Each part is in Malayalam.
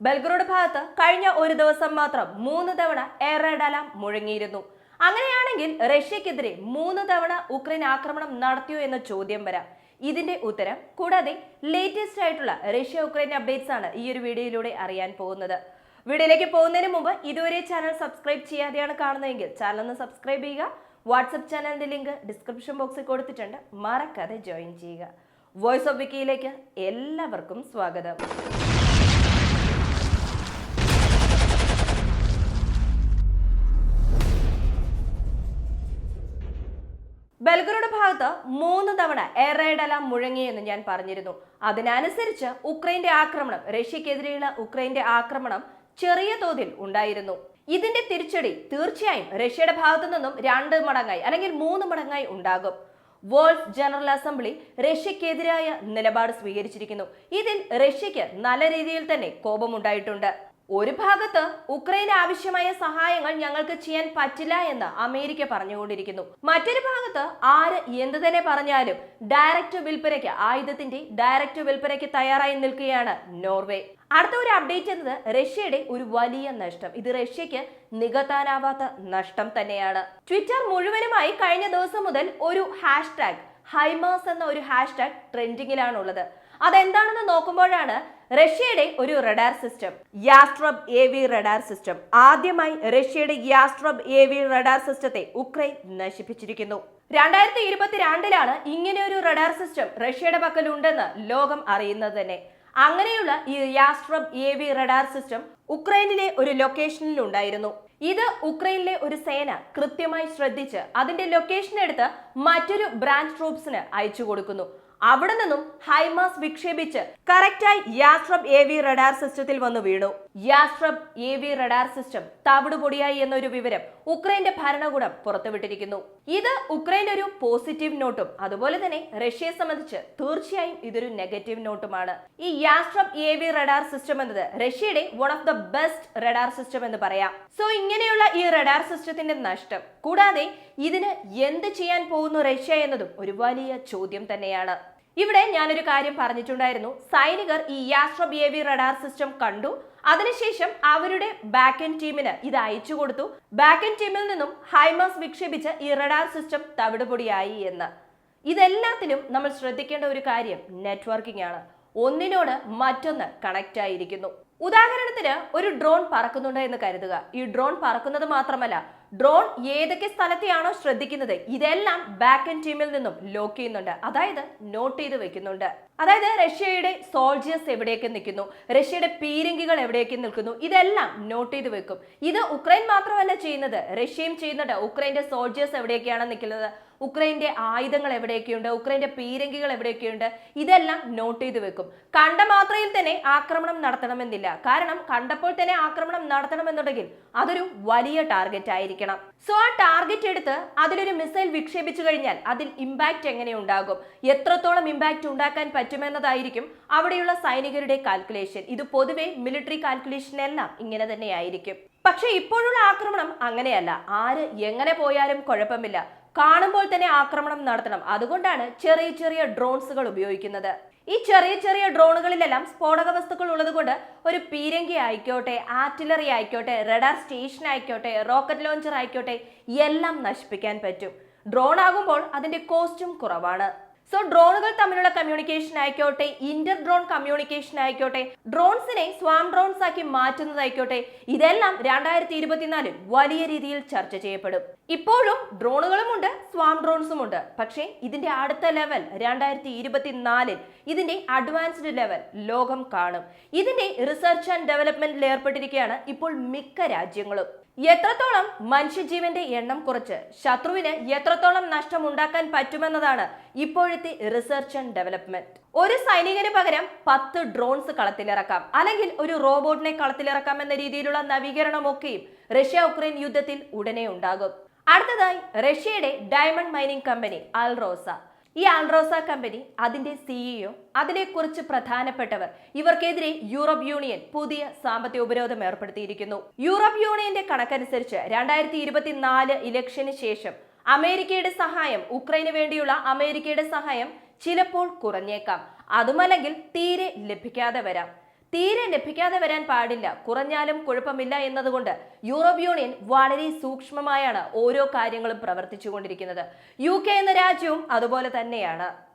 ബെൽഗ്രേഡ് ഭാഗത്ത് കഴിഞ്ഞ ഒരു ദിവസം മാത്രം 3 തവണ എയർ റെയ്ഡ് അലാം മുഴങ്ങിയിരുന്നു. അങ്ങനെയാണെങ്കിൽ റഷ്യക്കെതിരെ 3 തവണ ഉക്രൈൻ ആക്രമണം നടത്തിയോ എന്ന ചോദ്യം വരാം. ഇതിന്റെ ഉത്തരം കൂടാതെ ലേറ്റസ്റ്റ് ആയിട്ടുള്ള റഷ്യ ഉക്രൈൻ അപ്ഡേറ്റ്സ് ആണ് ഈ ഒരു വീഡിയോയിലൂടെ അറിയാൻ പോകുന്നത്. വീഡിയോയിലേക്ക് പോകുന്നതിന് മുമ്പ് ഇതുവരെ ചാനൽ സബ്സ്ക്രൈബ് ചെയ്യാതെയാണ് കാണുന്നതെങ്കിൽ ചാനൽ ഒന്ന് സബ്സ്ക്രൈബ് ചെയ്യുക. വാട്സ്ആപ്പ് ചാനലിന്റെ ലിങ്ക് ഡിസ്ക്രിപ്ഷൻ ബോക്സിൽ കൊടുത്തിട്ടുണ്ട്, മറക്കാതെ ജോയിൻ ചെയ്യുക. വോയിസ് ഓഫ് വിക്കിയിലേക്ക് എല്ലാവർക്കും സ്വാഗതം. ബെൽഗ്രേഡ് ഭാഗത്ത് 3 തവണ എയർ റെയ്ഡ് അലാം മുഴങ്ങിയെന്ന് ഞാൻ പറഞ്ഞിരുന്നു. അതിനനുസരിച്ച് ഉക്രൈന്റെ ആക്രമണം, റഷ്യക്കെതിരെയുള്ള ഉക്രൈന്റെ ആക്രമണം ചെറിയ തോതിൽ ഉണ്ടായിരുന്നു. ഇതിന്റെ തിരിച്ചടി തീർച്ചയായും റഷ്യയുടെ ഭാഗത്തു നിന്നും 2 മടങ്ങായി അല്ലെങ്കിൽ 3 മടങ്ങായി ഉണ്ടാകും. വേൾഡ് ജനറൽ അസംബ്ലി റഷ്യക്കെതിരായ നിലപാട് സ്വീകരിച്ചിരിക്കുന്നു. ഇതിൽ റഷ്യക്ക് നല്ല രീതിയിൽ തന്നെ കോപമുണ്ടായിട്ടുണ്ട്. ഒരു ഭാഗത്ത് ഉക്രൈന് ആവശ്യമായ സഹായങ്ങൾ ഞങ്ങൾക്ക് ചെയ്യാൻ പറ്റില്ല എന്ന് അമേരിക്ക പറഞ്ഞുകൊണ്ടിരിക്കുന്നു. മറ്റൊരു ഭാഗത്ത് ആര് എന്ത് തന്നെ പറഞ്ഞാലും ആയുധത്തിന്റെ ഡയറക്റ്റ് വിൽപ്പനയ്ക്ക് തയ്യാറായി നിൽക്കുകയാണ് നോർവേ. അടുത്ത ഒരു അപ്ഡേറ്റ് എന്നത് റഷ്യയുടെ ഒരു വലിയ നഷ്ടം. ഇത് റഷ്യക്ക് നികത്താനാവാത്ത നഷ്ടം തന്നെയാണ്. ട്വിറ്റർ മുഴുവനുമായി കഴിഞ്ഞ ദിവസം മുതൽ ഒരു ഹാഷ്ടാഗ് ഹൈമാസ് എന്ന ഒരു ഹാഷ്ടാഗ് ട്രെൻഡിങ്ങിലാണുള്ളത്. അതെന്താണെന്ന് നോക്കുമ്പോഴാണ് റഷ്യയുടെ ഒരു radar system, Yastreb AV radar system. ആദ്യമായി റഷ്യയുടെ യാസ്ട്രബ് AV റഡാർ സിസ്റ്റത്തെ ഉക്രൈൻ നശിപ്പിച്ചിരിക്കുന്നു. 2022 ഇങ്ങനെ ഒരു റഡാർ സിസ്റ്റം റഷ്യയുടെ പക്കലുണ്ടെന്ന് ലോകം അറിയുന്നത് തന്നെ. അങ്ങനെയുള്ള ഈ യാസ്ട്രബ് AV റഡാർ സിസ്റ്റം ഉക്രൈനിലെ ഒരു ലൊക്കേഷനിൽ ഉണ്ടായിരുന്നു. ഇത് ഉക്രൈനിലെ ഒരു സേന കൃത്യമായി ശ്രദ്ധിച്ച് അതിന്റെ ലൊക്കേഷൻ എടുത്ത് മറ്റൊരു ബ്രാഞ്ച് ട്രൂപ്സിന് അയച്ചു കൊടുക്കുന്നു. അവിടെ നിന്നും ഹൈമാസ് വിക്ഷേപിച്ച് കറക്റ്റായി യാസ്ട്രബ് AV റഡാർ സിസ്റ്റത്തിൽ വന്നു വീണു. യാസ്ട്രബ് AV റഡാർ സിസ്റ്റം തവിടുപൊടിയായി എന്നൊരു വിവരം ഉക്രൈന്റെ ഭരണകൂടം പുറത്തുവിട്ടിരിക്കുന്നു. ഇത് ഉക്രൈൻ ഒരു പോസിറ്റീവ് നോട്ടും അതുപോലെ തന്നെ റഷ്യയെ സംബന്ധിച്ച് തീർച്ചയായും ഇതൊരു നെഗറ്റീവ് നോട്ടുമാണ്. ഈ യാസ്ട്രബ് AV റഡാർ സിസ്റ്റം എന്നത് റഷ്യയുടെ one of the best radar system എന്ന് പറയാം. സോ ഇങ്ങനെയുള്ള ഈ റഡാർ സിസ്റ്റത്തിന്റെ നഷ്ടം കൂടാതെ ഇതിന് എന്ത് ചെയ്യാൻ പോകുന്നു റഷ്യ എന്നതും ഒരു വലിയ ചോദ്യം തന്നെയാണ്. ഇവിടെ ഞാനൊരു കാര്യം പറഞ്ഞിട്ടുണ്ടായിരുന്നു. സൈനികർ ഈ യാസ്ട്രബ് AV റഡാർ സിസ്റ്റം കണ്ടു, അതിനുശേഷം അവരുടെ ബാക്ക് എൻഡ് ടീമിന് ഇത് അയച്ചു കൊടുത്തു. ബാക്ക് എൻഡ് ടീമിൽ നിന്നും ഹൈമാസ് വിക്ഷേപിച്ച് ഈ റഡാർ സിസ്റ്റം തവിടുപൊടിയായി എന്ന്. ഇതെല്ലാത്തിനും നമ്മൾ ശ്രദ്ധിക്കേണ്ട ഒരു കാര്യം നെറ്റ്വർക്കിംഗ് ആണ്. ഒന്നിനോട് മറ്റൊന്ന് കണക്റ്റ് ആയിരിക്കുന്നു. ഉദാഹരണത്തിന് ഒരു ഡ്രോൺ പറക്കുന്നുണ്ട് എന്ന് കരുതുക. ഈ ഡ്രോൺ പറക്കുന്നത് മാത്രമല്ല, ഡ്രോൺ ഏതൊക്കെ സ്ഥലത്തെയാണോ ശ്രദ്ധിക്കുന്നത് ഇതെല്ലാം ബാക്ക് എൻഡ് ടീമിൽ നിന്നും ലോക്ക് ചെയ്യുന്നുണ്ട്, അതായത് നോട്ട് ചെയ്ത് വെക്കുന്നുണ്ട്. അതായത് റഷ്യയുടെ സോൾജേഴ്സ് എവിടേക്ക് നിൽക്കുന്നു, റഷ്യയുടെ പീരങ്കികൾ എവിടേക്ക് നിൽക്കുന്നു, ഇതെല്ലാം നോട്ട് ചെയ്ത് വെക്കും. ഇത് ഉക്രൈൻ മാത്രമല്ല ചെയ്യുന്നത്, റഷ്യയും ചെയ്യുന്നുണ്ട്. ഉക്രൈന്റെ സോൾജേഴ്സ് എവിടേക്കാണ് നിൽക്കുന്നത്, ഉക്രൈന്റെ ആയുധങ്ങൾ എവിടെയൊക്കെയുണ്ട്, ഉക്രൈന്റെ പീരങ്കികൾ എവിടെയൊക്കെയുണ്ട്, ഇതെല്ലാം നോട്ട് ചെയ്ത് വെക്കും. കണ്ട മാത്രയിൽ തന്നെ ആക്രമണം നടത്തണമെന്നില്ല. കാരണം കണ്ടപ്പോൾ തന്നെ ആക്രമണം നടത്തണമെന്നുണ്ടെങ്കിൽ അതൊരു വലിയ ടാർഗറ്റ് ആയിരിക്കണം. സോ ആ ടാർഗറ്റ് എടുത്ത് അതിലൊരു മിസൈൽ വിക്ഷേപിച്ചു കഴിഞ്ഞാൽ അതിൽ ഇമ്പാക്ട് എങ്ങനെ ഉണ്ടാകും, എത്രത്തോളം ഇമ്പാക്ട് ഉണ്ടാക്കാൻ പറ്റുമെന്നതായിരിക്കും അവിടെയുള്ള സൈനികരുടെ കാൽക്കുലേഷൻ. ഇത് പൊതുവെ മിലിറ്ററി കാൽക്കുലേഷൻ എല്ലാം ഇങ്ങനെ തന്നെ ആയിരിക്കും. പക്ഷെ ഇപ്പോഴുള്ള ആക്രമണം അങ്ങനെയല്ല. ആര് എങ്ങനെ പോയാലും കുഴപ്പമില്ല, കാണുമ്പോൾ തന്നെ ആക്രമണം നടത്തണം. അതുകൊണ്ടാണ് ചെറിയ ചെറിയ ഡ്രോൺസുകൾ ഉപയോഗിക്കുന്നത്. ഈ ചെറിയ ചെറിയ ഡ്രോണുകളിലെല്ലാം സ്ഫോടക വസ്തുക്കൾ ഉള്ളത് കൊണ്ട് ഒരു പീരങ്കി ആയിക്കോട്ടെ, ആർട്ടിലറി ആയിക്കോട്ടെ, റഡാർ സ്റ്റേഷൻ ആയിക്കോട്ടെ, റോക്കറ്റ് ലോഞ്ചർ ആയിക്കോട്ടെ, എല്ലാം നശിപ്പിക്കാൻ പറ്റും. ഡ്രോൺ ആകുമ്പോൾ അതിന്റെ കോസ്റ്റും കുറവാണ്. സോ ഡ്രോണുകൾ തമ്മിലുള്ള കമ്മ്യൂണിക്കേഷൻ ആയിക്കോട്ടെ, ഇന്റർ ഡ്രോൺ കമ്മ്യൂണിക്കേഷൻ ആയിക്കോട്ടെ, ഡ്രോൺസിനെ സ്വാം ഡ്രോൺസ് ആക്കി മാറ്റുന്നതായിക്കോട്ടെ, ഇതെല്ലാം 2024 വലിയ രീതിയിൽ ചർച്ച ചെയ്യപ്പെടും. ഇപ്പോഴും ഡ്രോണുകളും ഉണ്ട്, സ്വാം ഡ്രോൺസും ഉണ്ട്. പക്ഷേ ഇതിന്റെ അടുത്ത ലെവൽ 2024 ഇതിന്റെ അഡ്വാൻസ്ഡ് ലെവൽ ലോകം കാണും. ഇതിന്റെ റിസർച്ച് ആൻഡ് ഡെവലപ്മെന്റിൽ ഏർപ്പെട്ടിരിക്കുകയാണ് ഇപ്പോൾ മിക്ക രാജ്യങ്ങളും. എത്രത്തോളം മനുഷ്യജീവന്റെ എണ്ണം കുറച്ച് ശത്രുവിന് എത്രത്തോളം നഷ്ടം ഉണ്ടാക്കാൻ പറ്റുമെന്നതാണ് ഇപ്പോഴത്തെ റിസർച്ച് ആൻഡ് ഡെവലപ്മെന്റ്. ഒരു സൈനികന് പകരം 10 ഡ്രോൺസ് കളത്തിലിറക്കാം, അല്ലെങ്കിൽ ഒരു റോബോട്ടിനെ കളത്തിലിറക്കാം എന്ന രീതിയിലുള്ള നവീകരണമൊക്കെയും റഷ്യ ഉക്രൈൻ യുദ്ധത്തിൽ ഉടനെ ഉണ്ടാകും. അടുത്തതായി റഷ്യയുടെ ഡയമണ്ട് മൈനിങ് കമ്പനി അൽറോസ. ഈ അൽറോസ കമ്പനി, അതിന്റെ CEO, അതിലെ കുറച്ച് പ്രധാനപ്പെട്ടവർ, ഇവർക്കെതിരെ യൂറോപ്പ് യൂണിയൻ പുതിയ സാമ്പത്തിക ഉപരോധം ഏർപ്പെടുത്തിയിരിക്കുന്നു. യൂറോപ്പ് യൂണിയന്റെ കണക്കനുസരിച്ച് 2024 ഇലക്ഷന് ശേഷം അമേരിക്കയുടെ സഹായം, ഉക്രൈന് വേണ്ടിയുള്ള അമേരിക്കയുടെ സഹായം ചിലപ്പോൾ കുറഞ്ഞേക്കാം. അതുമല്ലെങ്കിൽ തീരെ ലഭിക്കാതെ വരാം. തീരെ ലഭിക്കാതെ വരാൻ പാടില്ല, കുറഞ്ഞാലും കുഴപ്പമില്ല എന്നതുകൊണ്ട് യൂറോപ്യൻ യൂണിയൻ വളരെ സൂക്ഷ്മമായാണ് ഓരോ കാര്യങ്ങളും പ്രവർത്തിച്ചുകൊണ്ടിരിക്കുന്നത്. UK എന്ന രാജ്യവും അതുപോലെ തന്നെയാണ്.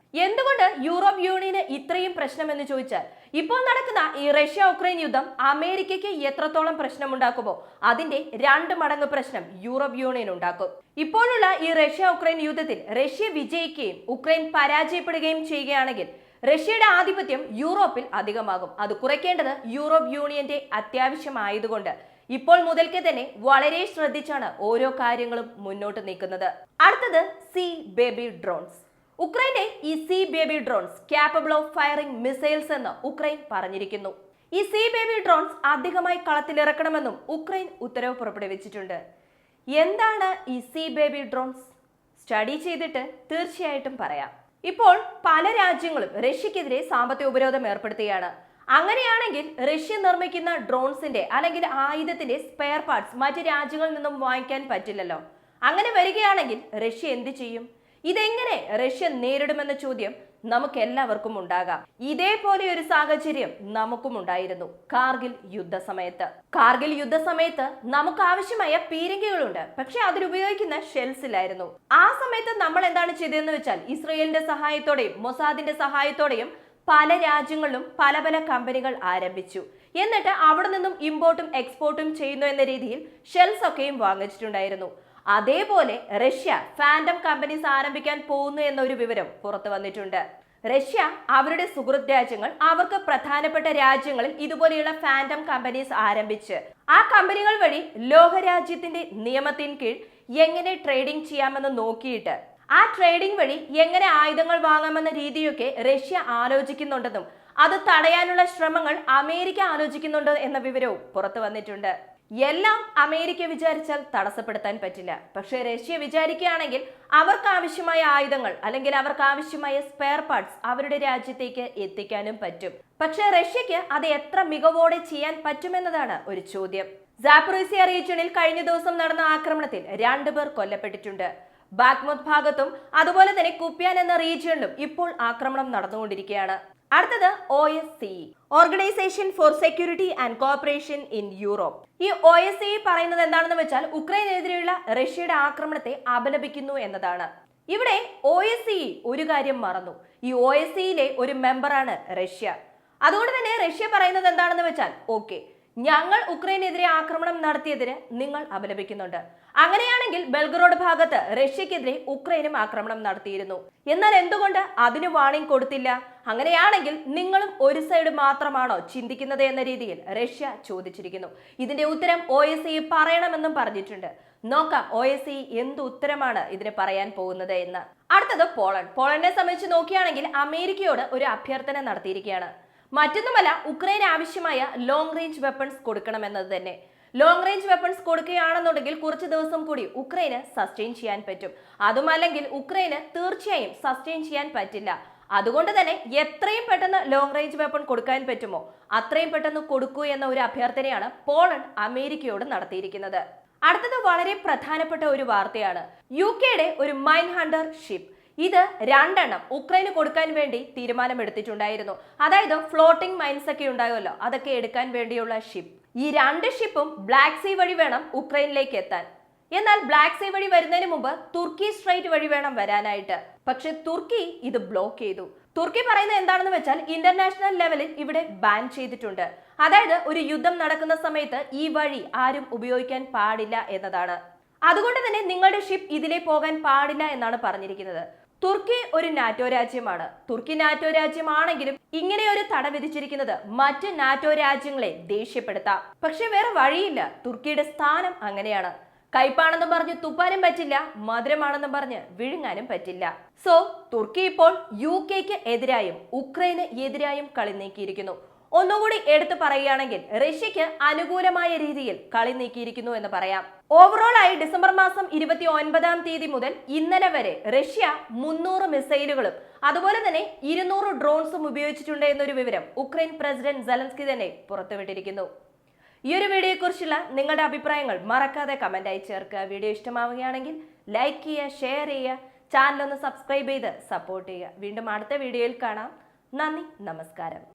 എന്തുകൊണ്ട് യൂറോപ്യൻ യൂണിയന് ഇത്രയും പ്രശ്നമെന്ന് ചോദിച്ചാൽ, ഇപ്പോൾ നടക്കുന്ന ഈ റഷ്യ ഉക്രൈൻ യുദ്ധം അമേരിക്കയ്ക്ക് എത്രത്തോളം പ്രശ്നമുണ്ടാക്കുമോ അതിന്റെ 2 മടങ്ങ് പ്രശ്നം യൂറോപ്യൻ യൂണിയൻ ഉണ്ടാക്കും. ഇപ്പോഴുള്ള ഈ റഷ്യ ഉക്രൈൻ യുദ്ധത്തിൽ റഷ്യ വിജയിക്കുകയും ഉക്രൈൻ പരാജയപ്പെടുകയും ചെയ്യുകയാണെങ്കിൽ റഷ്യയുടെ ആധിപത്യം യൂറോപ്പിൽ അധികമാകും. അത് കുറയ്ക്കേണ്ടത് യൂറോപ്യൻ യൂണിയന്റെ അത്യാവശ്യമായതുകൊണ്ട് ഇപ്പോൾ മുതൽക്കേ തന്നെ വളരെ ശ്രദ്ധിച്ചാണ് ഓരോ കാര്യങ്ങളും മുന്നോട്ട് നീക്കുന്നത്. അടുത്തത് സീ ബേബി ഡ്രോൺസ്. ഉക്രൈന്റെ ഈ sea baby drones capable of firing missiles എന്ന് ഉക്രൈൻ പറഞ്ഞിരിക്കുന്നു. ഈ സീ ബേബി ഡ്രോൺസ് അധികമായി കളത്തിലിറക്കണമെന്നും ഉക്രൈൻ ഉത്തരവ് പുറപ്പെടുവിച്ചിട്ടുണ്ട്. എന്താണ് ഈ സീ ബേബി ഡ്രോൺസ്? സ്റ്റഡി ചെയ്തിട്ട് തീർച്ചയായിട്ടും പറയാം. ഇപ്പോൾ പല രാജ്യങ്ങളും റഷ്യക്കെതിരെ സാമ്പത്തിക ഉപരോധം ഏർപ്പെടുത്തുകയാണ്. അങ്ങനെയാണെങ്കിൽ റഷ്യ നിർമ്മിക്കുന്ന ഡ്രോൺസിന്റെ അല്ലെങ്കിൽ ആയുധത്തിന്റെ സ്പെയർ പാർട്സ് മറ്റ് രാജ്യങ്ങളിൽ നിന്നും വാങ്ങിക്കാൻ പറ്റില്ലല്ലോ. അങ്ങനെ വരികയാണെങ്കിൽ റഷ്യ എന്ത് ചെയ്യും? ഇതെങ്ങനെ റഷ്യ നേരിടുമെന്ന ചോദ്യം നമുക്ക് എല്ലാവർക്കും ഉണ്ടാകാം. ഇതേപോലെ ഒരു സാഹചര്യം നമുക്കും ഉണ്ടായിരുന്നു കാർഗിൽ യുദ്ധസമയത്ത് നമുക്ക് ആവശ്യമായ പീരങ്കികളുണ്ട്, പക്ഷെ അതിലുപയോഗിക്കുന്ന ഷെൽസ് ഇല്ലായിരുന്നു. ആ സമയത്ത് നമ്മൾ എന്താണ് ചെയ്തതെന്ന് വെച്ചാൽ, ഇസ്രയേലിന്റെ സഹായത്തോടെയും മൊസാദിന്റെ സഹായത്തോടെയും പല രാജ്യങ്ങളിലും പല പല കമ്പനികൾ ആരംഭിച്ചു. എന്നിട്ട് അവിടെ നിന്നും ഇമ്പോർട്ടും എക്സ്പോർട്ടും ചെയ്യുന്നു എന്ന രീതിയിൽ ഷെൽസ് ഒക്കെയും വാങ്ങിച്ചിട്ടുണ്ടായിരുന്നു. അതേപോലെ റഷ്യ ഫാൻഡം കമ്പനീസ് ആരംഭിക്കാൻ പോകുന്നു എന്നൊരു വിവരം പുറത്തു വന്നിട്ടുണ്ട്. റഷ്യ അവരുടെ സുഹൃത്ത് രാജ്യങ്ങൾ, അവർക്ക് പ്രധാനപ്പെട്ട രാജ്യങ്ങളിൽ ഇതുപോലെയുള്ള ഫാൻഡം കമ്പനീസ് ആരംഭിച്ച് ആ കമ്പനികൾ വഴി ലോകരാജ്യത്തിന്റെ നിയമത്തിന് കീഴ് എങ്ങനെ ട്രേഡിംഗ് ചെയ്യാമെന്ന് നോക്കിയിട്ട് ആ ട്രേഡിംഗ് വഴി എങ്ങനെ ആയുധങ്ങൾ വാങ്ങാമെന്ന രീതിയൊക്കെ റഷ്യ ആലോചിക്കുന്നുണ്ടെന്നും അത് തടയാനുള്ള ശ്രമങ്ങൾ അമേരിക്ക ആലോചിക്കുന്നുണ്ട് എന്ന വിവരവും പുറത്തു വന്നിട്ടുണ്ട്. എല്ലാം അമേരിക്ക വിചാരിച്ചാൽ തടസ്സപ്പെടുത്താൻ പറ്റില്ല. പക്ഷേ റഷ്യ വിചാരിക്കുകയാണെങ്കിൽ അവർക്ക് ആവശ്യമായ ആയുധങ്ങൾ അല്ലെങ്കിൽ അവർക്ക് ആവശ്യമായ സ്പെയർ പാർട്സ് അവരുടെ രാജ്യത്തേക്ക് എത്തിക്കാനും പറ്റും. പക്ഷേ റഷ്യക്ക് അത് എത്ര മികവോടെ ചെയ്യാൻ പറ്റുമെന്നതാണ് ഒരു ചോദ്യം. സാപ്രോസിയ റീജിയണിൽ കഴിഞ്ഞ ദിവസം നടന്ന ആക്രമണത്തിൽ 2 പേർ കൊല്ലപ്പെട്ടിട്ടുണ്ട്. ബാഗ്മുത് ഭാഗത്തും അതുപോലെ തന്നെ കുപ്യാൻ എന്ന റീജിയണിലും ഇപ്പോൾ ആക്രമണം നടന്നുകൊണ്ടിരിക്കുകയാണ്. അടുത്തത് OSCE, organisation for security and cooperation in Europe. ഈ OSCE പറയുന്നത് എന്താണെന്ന് വെച്ചാൽ, ഉക്രൈനെതിരെയുള്ള റഷ്യയുടെ ആക്രമണത്തെ അപലപിക്കുന്നു എന്നതാണ്. ഇവിടെ OSCE ഒരു കാര്യം മറന്നു. ഈ OSCEയിലെ ഒരു മെമ്പറാണ് റഷ്യ. അതുകൊണ്ട് തന്നെ റഷ്യ പറയുന്നത് എന്താണെന്ന് വെച്ചാൽ, ഓക്കെ, ഞങ്ങൾ ഉക്രൈനെതിരെ ആക്രമണം നടത്തിയതിന് നിങ്ങൾ അപലപിക്കുന്നുണ്ട്. അങ്ങനെയാണെങ്കിൽ ബെൽഗറോഡ് ഭാഗത്ത് റഷ്യക്കെതിരെ ഉക്രൈനും ആക്രമണം നടത്തിയിരുന്നു. എന്നാൽ എന്തുകൊണ്ട് അതിന് വാണിംഗ് കൊടുത്തില്ല? അങ്ങനെയാണെങ്കിൽ നിങ്ങളും ഒരു സൈഡ് മാത്രമാണോ ചിന്തിക്കുന്നത് എന്ന രീതിയിൽ റഷ്യ ചോദിച്ചിരിക്കുന്നു. ഇതിന്റെ ഉത്തരം OSCE പറയണമെന്നും പറഞ്ഞിട്ടുണ്ട്. നോക്കാം OSCE എന്ത് ഉത്തരമാണ് ഇതിന് പറയാൻ പോകുന്നത് എന്ന്. അടുത്തത് പോളണ്ടിനെ സംബന്ധിച്ച് നോക്കുകയാണെങ്കിൽ അമേരിക്കയോട് ഒരു അഭ്യർത്ഥന നടത്തിയിരിക്കുകയാണ്. മറ്റൊന്നുമല്ല, ഉക്രൈന് ആവശ്യമായ ലോങ് റേഞ്ച് വെപ്പൺസ് കൊടുക്കണമെന്നത് തന്നെ. ലോങ് റേഞ്ച് വെപ്പൺസ് കൊടുക്കുകയാണെന്നുണ്ടെങ്കിൽ കുറച്ച് ദിവസം കൂടി ഉക്രൈന് സസ്റ്റെയിൻ ചെയ്യാൻ പറ്റും. അതുമല്ലെങ്കിൽ ഉക്രൈന് തീർച്ചയായും സസ്റ്റെയിൻ ചെയ്യാൻ പറ്റില്ല. അതുകൊണ്ട് തന്നെ എത്രയും പെട്ടെന്ന് ലോങ് റേഞ്ച് വെപ്പൺ കൊടുക്കാൻ പറ്റുമോ അത്രയും പെട്ടെന്ന് കൊടുക്കൂ എന്ന ഒരു അഭ്യർത്ഥനയാണ് പോളണ്ട് അമേരിക്കയോട് നടത്തിയിരിക്കുന്നത്. അടുത്തത് വളരെ പ്രധാനപ്പെട്ട ഒരു വാർത്തയാണ്. UKയുടെ ഒരു മൈൻ ഹണ്ടർ ഷിപ്പ്, ഇത് 2 എണ്ണം ഉക്രൈന് കൊടുക്കാൻ വേണ്ടി തീരുമാനമെടുത്തിട്ടുണ്ടായിരുന്നു. അതായത് ഫ്ലോട്ടിംഗ് മൈൻസ് ഒക്കെ ഉണ്ടാകുമല്ലോ, അതൊക്കെ എടുക്കാൻ വേണ്ടിയുള്ള ഷിപ്പ്. ഈ 2 ഷിപ്പും ബ്ലാക്ക് സീ വഴി വേണം ഉക്രൈനിലേക്ക് എത്താൻ. എന്നാൽ ബ്ലാക്ക് സീ വഴി വരുന്നതിന് മുമ്പ് തുർക്കി സ്ട്രൈറ്റ് വഴി വേണം വരാനായിട്ട്. പക്ഷെ തുർക്കി ഇത് ബ്ലോക്ക് ചെയ്തു. തുർക്കി പറയുന്നത് എന്താണെന്ന് വെച്ചാൽ, ഇന്റർനാഷണൽ ലെവലിൽ ഇവിടെ ബാൻ ചെയ്തിട്ടുണ്ട്. അതായത് ഒരു യുദ്ധം നടക്കുന്ന സമയത്ത് ഈ വഴി ആരും ഉപയോഗിക്കാൻ പാടില്ല എന്നതാണ്. അതുകൊണ്ട് തന്നെ നിങ്ങളുടെ ഷിപ്പ് ഇതിലേ പോകാൻ പാടില്ല എന്നാണ് പറഞ്ഞിരിക്കുന്നത്. തുർക്കി ഒരു നാറ്റോ രാജ്യമാണ്. തുർക്കി നാറ്റോ രാജ്യമാണെങ്കിലും ഇങ്ങനെ ഒരു തട വിധിച്ചിരിക്കുന്നത് മറ്റ് നാറ്റോ രാജ്യങ്ങളെ ദേഷ്യപ്പെടുത്താം. പക്ഷെ വേറെ വഴിയില്ല, തുർക്കിയുടെ സ്ഥാനം അങ്ങനെയാണ്. കയ്പാണെന്നും പറഞ്ഞ് തുപ്പാനും പറ്റില്ല, മധുരമാണെന്നും പറഞ്ഞ് വിഴുങ്ങാനും പറ്റില്ല. സോ തുർക്കി ഇപ്പോൾ UKക്ക് എതിരായും ഉക്രൈന് എതിരായും കളി നീക്കിയിരിക്കുന്നു. ഒന്നുകൂടി എടുത്തു പറയുകയാണെങ്കിൽ റഷ്യക്ക് അനുകൂലമായ രീതിയിൽ കളി നീക്കിയിരിക്കുന്നു എന്ന് പറയാം. ഓവറോൾ ആയി ഡിസംബർ മാസം 29-ാം തീയതി മുതൽ ഇന്നലെ വരെ റഷ്യ 300 മിസൈലുകളും അതുപോലെ തന്നെ 200 ഡ്രോൺസും ഉപയോഗിച്ചിട്ടുണ്ട് എന്നൊരു വിവരം ഉക്രൈൻ പ്രസിഡന്റ് സെലൻസ്കി തന്നെ പുറത്തുവിട്ടിരിക്കുന്നു. ഈ ഒരു വീഡിയോയെക്കുറിച്ചുള്ള നിങ്ങളുടെ അഭിപ്രായങ്ങൾ മറക്കാതെ കമന്റായി ചേർക്കുക. വീഡിയോ ഇഷ്ടമാവുകയാണെങ്കിൽ ലൈക്ക് ചെയ്യുക, ഷെയർ ചെയ്യുക, ചാനൽ ഒന്ന് സബ്സ്ക്രൈബ് ചെയ്ത് സപ്പോർട്ട് ചെയ്യുക. വീണ്ടും അടുത്ത വീഡിയോയിൽ കാണാം. നന്ദി, നമസ്കാരം.